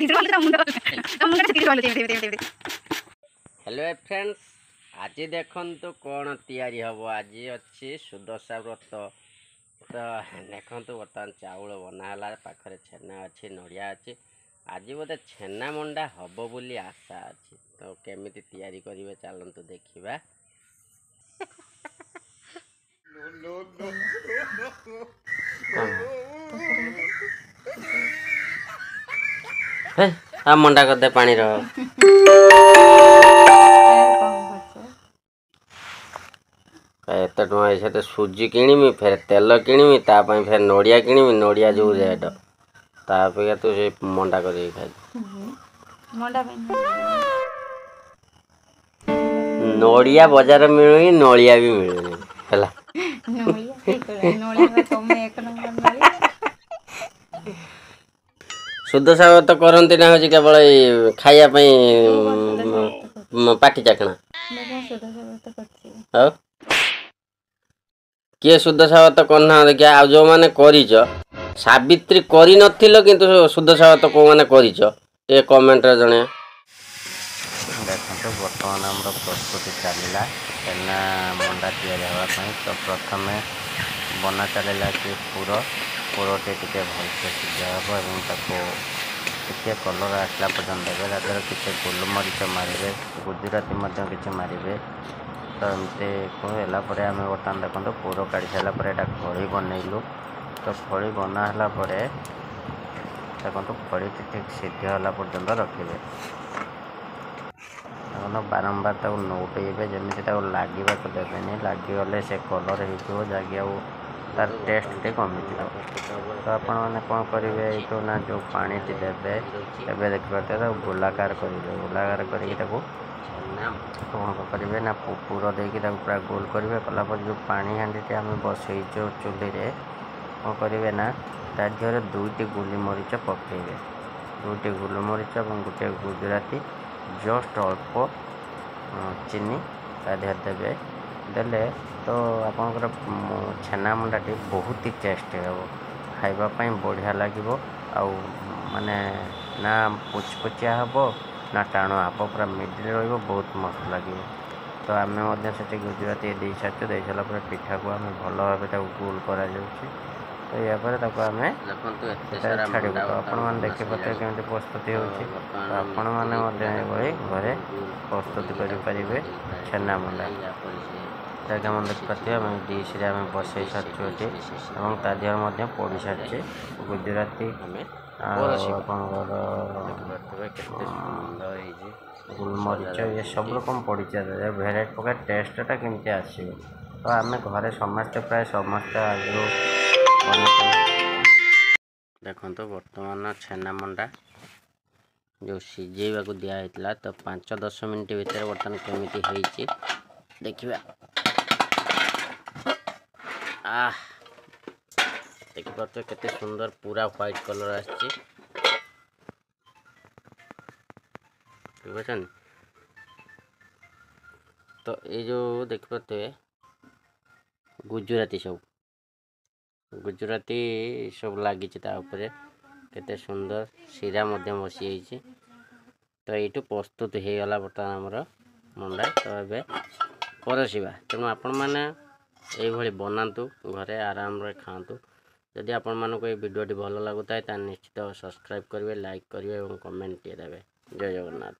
Hello friends आज देखु कौन तैयारी हम आज अच्छी सुदशा व्रत तो देखु बर्तमान चाउल बनाला पाखे छेना अच्छी नड़िया अच्छी आज बोधे छेना मंडा हम बोली आशा अच्छी तो केमी तैयारी करेंगे चलतु देखा मंडा करदे पानी एत टଙ୍କା तो सुजी किणमी फिर तेल किणमी तापाई फिर नड़िया किणमी नड़िया जो रेट तापेक्षा तू से मंडा कर नड़िया बजार मिलुनी नड़िया भी मिलुनी है सुदशा व्रत करती ना हूँ केवल खायापी पाटी चाकणा किए सुदशा व्रत करना देखिए आ जो मैंने करिच सावित्री करि नथिलो किंतु सुदशा व्रत को माने करिच ए कमेंट रे जणे देखो वर्तमान हमर प्रस्तुति चलिला छेना मंडा तैयारी होगा तो प्रथम बना चलला कि पुरटे टिके भलसे सिझा हे और टिके कलर आसला पर्यटन देवे तार किसी गोलमरीच मारे गुजराती किसी मारे तो एमती कहलापर आम बर्तमान देखो पुर काढ़ी सारापर यहाँ खड़ी बनइलु तो खड़ी बनाला देखो खड़ी ठीक सिद्ध होला पर्यटन रखिए देखो बारंबार तक नौटेबे जमी लगे देवे लगिगले से कलर हो जगह तार टेस्ट टे कमी तो आपण मैंने कौन करेंगे ये ना जो पानी देवे एवं देखिए गोलाकार करेंगे गोलाकार करके कौन करेंगे ना पुर देकी पूरा गोल करेंगे कलापर जो पानी हांडी आम बसईचु चूल्ही कौन करेंगे ना तार दुईटी गोलमरीच पकेबे दुईटी गोलमरीच और गोटे गुजराती जस्ट अल्प चीनी देह देवे देले तो आपंकर छेना मंडाटी बहुत ही टेस्ट हे खावाई बढ़िया लगे आउ माने ना पुचपुचिया हम ना टाण आप पूरा मिडिल बहुत मस्त लगे तो आम से गुजराती दे सारी दे सारापर पिठा को आम भल भाव गोल कर तो यापर आम छाड़ू तो आपण मैंने देखी पाते केमी प्रस्तुति होपण मैंने घरे प्रस्तुत करेंगे छेना मंडा जगह मन देखिए आम डिश आम बसई सारी और पड़ी सारी गुजराती गोलमरीच ये सब रकम पड़ी भेराइट प्रकार टेस्टा केमती आसो तो आम घरे समस्ते प्राय समस्ते आज देखो बर्तमान छेना मंडा जो सीझेवा को दिखाई तो 5-10 मिनट भितर बर्तमान केमी होती देखा देखिए केते सुंदर पूरा व्हाइट कलर आछि तो ये जो देखिए गुजराती सब लगी केते सुंदर सीरा बसी तो ये प्रस्तुत हो गला बर्तमान आमर मंडा तो ये परसिबा तेणु आपण मैंने ये बनातु घरे आराम रे खातु जदि आपण मानक ये वीडियोटी भल लगुता है निश्चित सब्सक्राइब करेंगे लाइक करेंगे और कमेंट देवे जय जगन्नाथ।